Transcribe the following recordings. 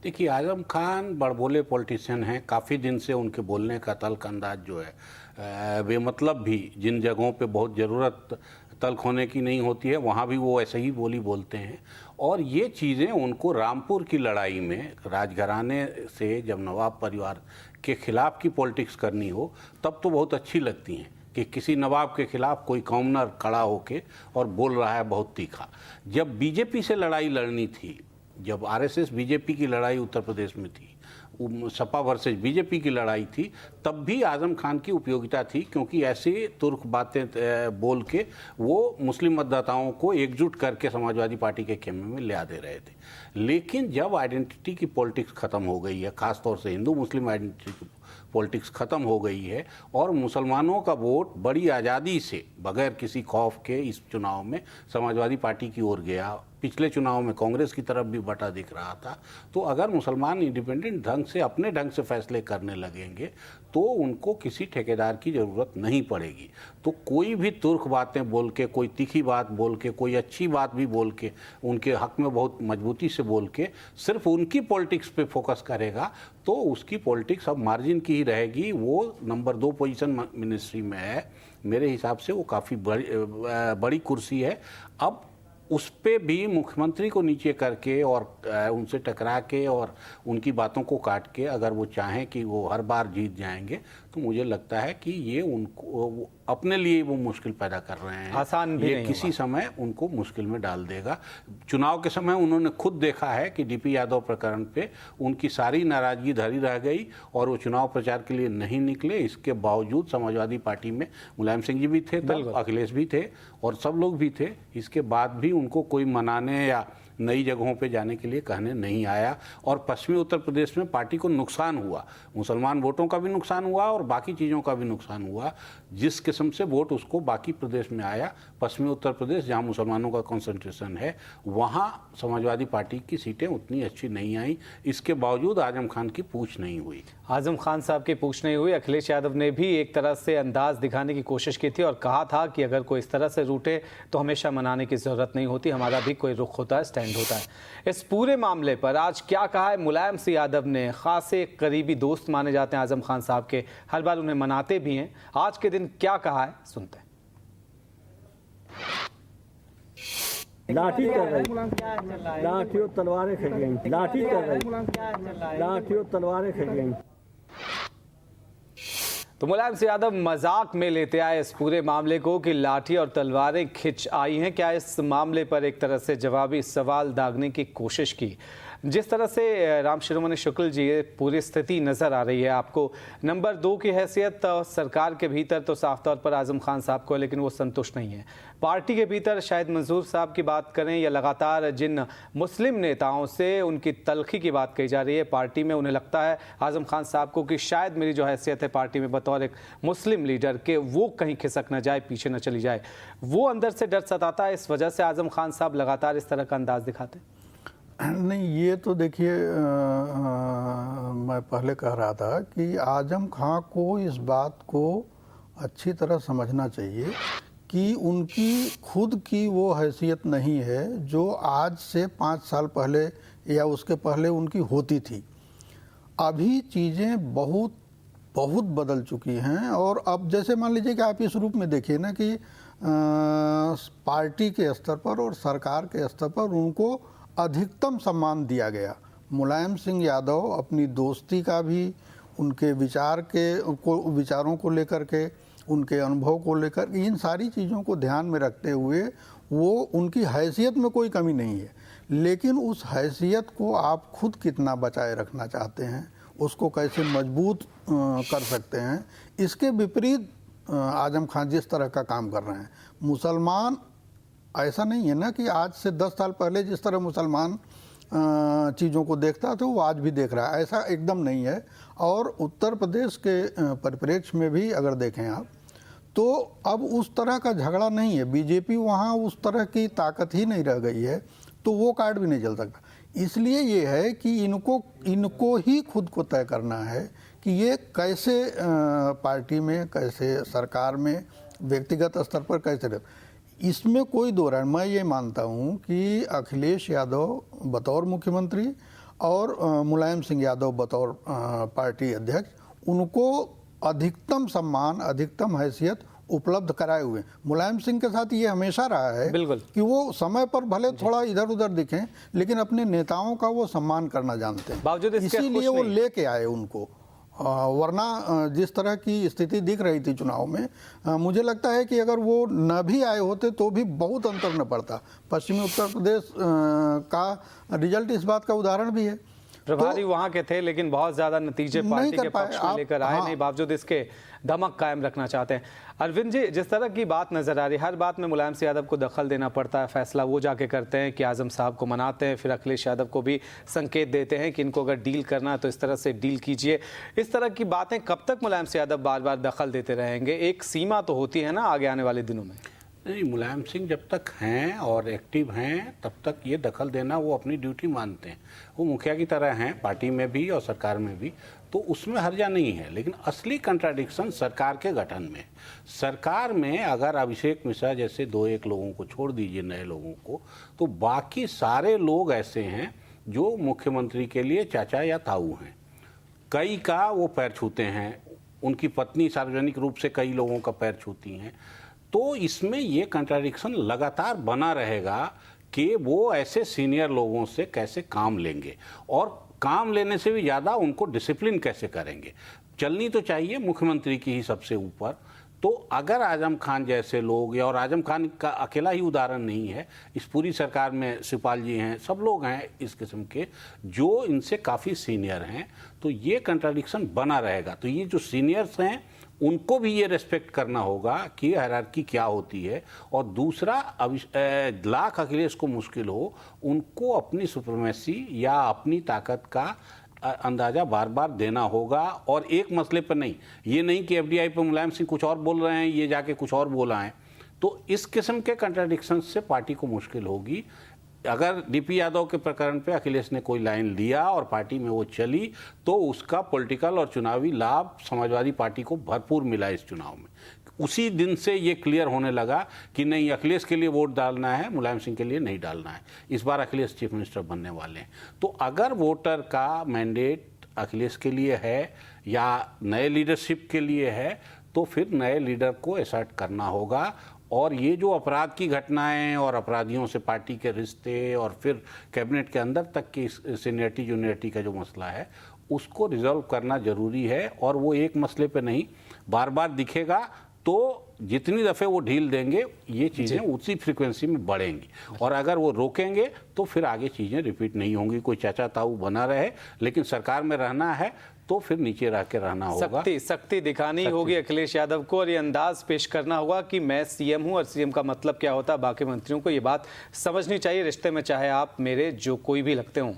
देखिए, आजम खान बड़बोले पॉलिटिशियन हैं। काफ़ी दिन से उनके बोलने का तल्ख अंदाज जो है बेमतलब भी, जिन जगहों पे बहुत ज़रूरत तल्ख होने की नहीं होती है वहाँ भी वो ऐसे ही बोली बोलते हैं। और ये चीज़ें उनको रामपुर की लड़ाई में राजघराने से जब नवाब परिवार के खिलाफ की पॉलिटिक्स करनी हो तब तो बहुत अच्छी लगती हैं कि किसी नवाब के खिलाफ कोई कॉमनर खड़ा होके और बोल रहा है बहुत तीखा। जब बीजेपी से लड़ाई लड़नी थी, जब आरएसएस बीजेपी की लड़ाई उत्तर प्रदेश में थी, सपा वर्सेस बीजेपी की लड़ाई थी, तब भी आजम खान की उपयोगिता थी, क्योंकि ऐसी तुर्क बातें बोल के वो मुस्लिम मतदाताओं को एकजुट करके समाजवादी पार्टी के खेमे में ले आ दे रहे थे। लेकिन जब आइडेंटिटी की पॉलिटिक्स ख़त्म हो गई है, ख़ासतौर से हिंदू मुस्लिम आइडेंटिटी की पॉलिटिक्स ख़त्म हो गई है और मुसलमानों का वोट बड़ी आज़ादी से बगैर किसी खौफ के इस चुनाव में समाजवादी पार्टी की ओर गया, पिछले चुनाव में कांग्रेस की तरफ भी बटा दिख रहा था, तो अगर मुसलमान इंडिपेंडेंट ढंग से अपने ढंग से फैसले करने लगेंगे तो उनको किसी ठेकेदार की ज़रूरत नहीं पड़ेगी। तो कोई भी तुर्क बातें बोल के, कोई तीखी बात बोल के, कोई अच्छी बात भी बोल के, उनके हक में बहुत मजबूती से बोल के सिर्फ उनकी पॉलिटिक्स पे फोकस करेगा तो उसकी पॉलिटिक्स अब मार्जिन की ही रहेगी। वो नंबर 2 पोजीशन मिनिस्ट्री में है, मेरे हिसाब से वो काफ़ी बड़ी कुर्सी है। अब उस पे भी मुख्यमंत्री को नीचे करके और उनसे टकरा के और उनकी बातों को काट के अगर वो चाहें कि वो हर बार जीत जाएंगे तो मुझे लगता है कि ये उनको अपने लिए वो मुश्किल पैदा कर रहे हैं। आसान भी ये नहीं किसी समय उनको मुश्किल में डाल देगा। चुनाव के समय उन्होंने खुद देखा है कि डीपी यादव प्रकरण पे उनकी सारी नाराजगी धरी रह गई और वो चुनाव प्रचार के लिए नहीं निकले। इसके बावजूद समाजवादी पार्टी में मुलायम सिंह जी भी थे, तब अखिलेश भी थे और सब लोग भी थे। इसके बाद भी उनको कोई मनाने या नई जगहों पे जाने के लिए कहने नहीं आया और पश्चिमी उत्तर प्रदेश में पार्टी को नुकसान हुआ, मुसलमान वोटों का भी नुकसान हुआ और बाकी चीज़ों का भी नुकसान हुआ। जिस किस्म से वोट उसको बाकी प्रदेश में आया, पश्चिमी उत्तर प्रदेश जहां मुसलमानों का कंसंट्रेशन है, वहां समाजवादी पार्टी की सीटें उतनी अच्छी नहीं आई। इसके बावजूद आजम खान की पूछ नहीं हुई। आजम खान साहब की पूछ नहीं हुई। अखिलेश यादव ने भी एक तरह से अंदाज दिखाने की कोशिश की थी और कहा था कि अगर कोई इस तरह से रूठे तो हमेशा मनाने की ज़रूरत नहीं होती, हमारा भी कोई रुख होता है, स्टैंड होता है। इस पूरे मामले पर आज क्या कहा है मुलायम सिंह यादव ने? खासे करीबी दोस्त माने जाते हैं आजम खान साहब के, हर बार उन्हें मनाते भी हैं। आज के दिन क्या कहा है, सुनते हैं। लाठी चल रही, लाठी और तलवारें खिंच गई, लाठी चल रही, लाठी और तलवारें खिंच गई। तो मुलायम सिंह यादव मजाक में लेते आए इस पूरे मामले को कि लाठी और तलवारें खिंच आई हैं। क्या इस मामले पर एक तरह से जवाबी सवाल दागने की कोशिश की? जिस तरह से राम शिरोमणि शुक्ल जी पूरी स्थिति नज़र आ रही है आपको, नंबर 2 की हैसियत सरकार के भीतर तो साफ तौर पर आजम खान साहब को, लेकिन वो संतुष्ट नहीं है। पार्टी के भीतर शायद मंजूर साहब की बात करें या लगातार जिन मुस्लिम नेताओं से उनकी तलखी की बात कही जा रही है पार्टी में, उन्हें लगता है आजम खान साहब को कि शायद मेरी जो हैसियत है पार्टी में बतौर एक मुस्लिम लीडर के, वो कहीं खिसक न जाए, पीछे न चली जाए। वो अंदर से डर सताता है, इस वजह से आजम खान साहब लगातार इस तरह का अंदाज दिखाते हैं। नहीं, ये तो देखिए, मैं पहले कह रहा था कि आजम खां को इस बात को अच्छी तरह समझना चाहिए कि उनकी खुद की वो हैसियत नहीं है जो आज से 5 साल पहले या उसके पहले उनकी होती थी। अभी चीज़ें बहुत बहुत बदल चुकी हैं और अब जैसे मान लीजिए कि आप इस रूप में देखिए ना कि पार्टी के स्तर पर और सरकार के स्तर पर उनको अधिकतम सम्मान दिया गया। मुलायम सिंह यादव अपनी दोस्ती का भी, उनके विचारों को लेकर के, उनके अनुभव को लेकर, इन सारी चीज़ों को ध्यान में रखते हुए वो उनकी हैसियत में कोई कमी नहीं है, लेकिन उस हैसियत को आप खुद कितना बचाए रखना चाहते हैं, उसको कैसे मजबूत कर सकते हैं। इसके विपरीत आजम खान जिस तरह का काम कर रहे हैं, मुसलमान ऐसा नहीं है ना कि आज से 10 साल पहले जिस तरह मुसलमान चीज़ों को देखता था वो आज भी देख रहा है, ऐसा एकदम नहीं है। और उत्तर प्रदेश के परिप्रेक्ष्य में भी अगर देखें आप तो अब उस तरह का झगड़ा नहीं है, बीजेपी वहाँ उस तरह की ताकत ही नहीं रह गई है, तो वो कार्ड भी नहीं चल सकता। इसलिए ये है कि इनको ही खुद को तय करना है कि ये कैसे पार्टी में, कैसे सरकार में, व्यक्तिगत स्तर पर कैसे रहे। इसमें कोई दो राय, मैं ये मानता हूँ कि अखिलेश यादव बतौर मुख्यमंत्री और मुलायम सिंह यादव बतौर पार्टी अध्यक्ष उनको अधिकतम सम्मान, अधिकतम हैसियत उपलब्ध कराए हुए। मुलायम सिंह के साथ ये हमेशा रहा है बिल्कुल कि वो समय पर भले थोड़ा इधर उधर दिखें, लेकिन अपने नेताओं का वो सम्मान करना जानते हैं, बावजूद इसके इसीलिए वो लेके आए उनको। वरना जिस तरह की स्थिति दिख रही थी चुनाव में, मुझे लगता है कि अगर वो न भी आए होते तो भी बहुत अंतर न पड़ता। पश्चिमी उत्तर प्रदेश का रिजल्ट इस बात का उदाहरण भी है। प्रभारी वहां के थे, लेकिन बहुत ज्यादा नतीजे पार्टी के पक्ष में लेकर आए नहीं, बावजूद इसके धमक कायम रखना चाहते हैं। अरविंद जी, जिस तरह की बात नजर आ रही है, हर बात में मुलायम सिंह यादव को दखल देना पड़ता है, फैसला वो जाके करते हैं कि आजम साहब को मनाते हैं, फिर अखिलेश यादव को भी संकेत देते हैं कि इनको अगर डील करना है तो इस तरह से डील कीजिए। इस तरह की बातें कब तक मुलायम सिंह यादव बार बार दखल देते रहेंगे? एक सीमा तो होती है ना आगे आने वाले दिनों में। नहीं, मुलायम सिंह जब तक हैं और एक्टिव हैं तब तक ये दखल देना वो अपनी ड्यूटी मानते हैं। वो मुखिया की तरह हैं पार्टी में भी और सरकार में भी, तो उसमें हर्जा नहीं है। लेकिन असली कंट्राडिक्शन सरकार के गठन में। सरकार में अगर अभिषेक मिश्रा जैसे 2-1 लोगों को छोड़ दीजिए, नए लोगों को, तो बाकी सारे लोग ऐसे हैं जो मुख्यमंत्री के लिए चाचा या ताऊ हैं। कई का वो पैर छूते हैं, उनकी पत्नी सार्वजनिक रूप से कई लोगों का पैर छूती हैं। तो इसमें ये कंट्राडिक्शन लगातार बना रहेगा कि वो ऐसे सीनियर लोगों से कैसे काम लेंगे और काम लेने से भी ज़्यादा उनको डिसिप्लिन कैसे करेंगे। चलनी तो चाहिए मुख्यमंत्री की ही सबसे ऊपर। तो अगर आजम खान जैसे लोग, या और आजम खान का अकेला ही उदाहरण नहीं है, इस पूरी सरकार में शिवपाल जी हैं, सब लोग हैं इस किस्म के जो इनसे काफ़ी सीनियर हैं, तो ये कंट्राडिक्शन बना रहेगा। तो ये जो सीनियर्स हैं उनको भी ये रेस्पेक्ट करना होगा कि हायरार्की क्या होती है। और दूसरा, लाख अखिलेश को मुश्किल हो, उनको अपनी सुप्रीमेसी या अपनी ताकत का अंदाजा बार बार देना होगा। और एक मसले पर नहीं, ये नहीं कि एफडीआई पर मुलायम सिंह कुछ और बोल रहे हैं, ये जाके कुछ और बोला है। तो इस किस्म के कंट्राडिक्शन से पार्टी को मुश्किल होगी। अगर डीपी यादव के प्रकरण पे अखिलेश ने कोई लाइन लिया और पार्टी में वो चली, तो उसका पॉलिटिकल और चुनावी लाभ समाजवादी पार्टी को भरपूर मिला इस चुनाव में। उसी दिन से ये क्लियर होने लगा कि नहीं, अखिलेश के लिए वोट डालना है, मुलायम सिंह के लिए नहीं डालना है। इस बार अखिलेश चीफ मिनिस्टर बनने वाले हैं। तो अगर वोटर का मैंडेट अखिलेश के लिए है या नए लीडरशिप के लिए है, तो फिर नए लीडर को एसर्ट करना होगा। और ये जो अपराध की घटनाएं और अपराधियों से पार्टी के रिश्ते और फिर कैबिनेट के अंदर तक की सीनियरिटी जूनियरिटी का जो मसला है, उसको रिजॉल्व करना जरूरी है। और वो एक मसले पे नहीं, बार बार दिखेगा तो जितनी दफ़े वो ढील देंगे ये चीज़ें उसी फ्रीक्वेंसी में बढ़ेंगी। और अगर वो रोकेंगे तो फिर आगे चीज़ें रिपीट नहीं होंगी। कोई चाचा ताऊ बना रहे, लेकिन सरकार में रहना है तो फिर नीचे रह के रहना होगा। सख्ती दिखानी होगी अखिलेश यादव को, और ये अंदाज पेश करना होगा कि मैं सीएम हूं और सीएम का मतलब क्या होता है। बाकी मंत्रियों को ये बात समझनी चाहिए रिश्ते में, चाहे आप मेरे जो कोई भी लगते हों।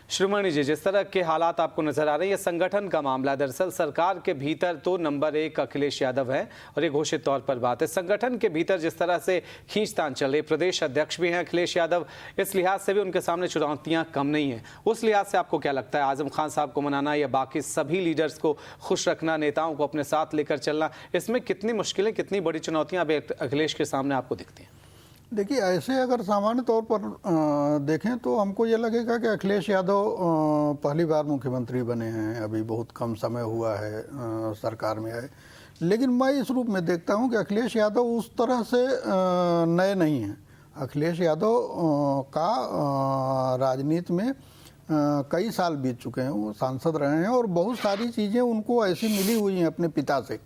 श्रीमणि जी, जिस तरह के हालात आपको नजर आ रहे हैं, ये संगठन का मामला। दरअसल सरकार के भीतर तो नंबर 1 अखिलेश यादव है और ये घोषित तौर पर बात है। संगठन के भीतर जिस तरह से खींचतान चल रही, प्रदेश अध्यक्ष भी हैं अखिलेश यादव, इस लिहाज से भी उनके सामने चुनौतियां कम नहीं है। उस लिहाज से आपको क्या लगता है, आजम खान साहब को मनाना या बाकी सभी लीडर्स को खुश रखना, नेताओं को अपने साथ लेकर चलना, इसमें कितनी मुश्किलें, कितनी बड़ी चुनौतियां अभी अखिलेश के सामने आपको दिखती हैं? देखिए, ऐसे अगर सामान्य तौर पर देखें तो हमको ये लगेगा कि अखिलेश यादव पहली बार मुख्यमंत्री बने हैं, अभी बहुत कम समय हुआ है सरकार में आए। लेकिन मैं इस रूप में देखता हूं कि अखिलेश यादव उस तरह से नए नहीं हैं। अखिलेश यादव का राजनीति में कई साल बीत चुके हैं, वो सांसद रहे हैं और बहुत सारी चीज़ें उनको ऐसी मिली हुई हैं अपने पिता से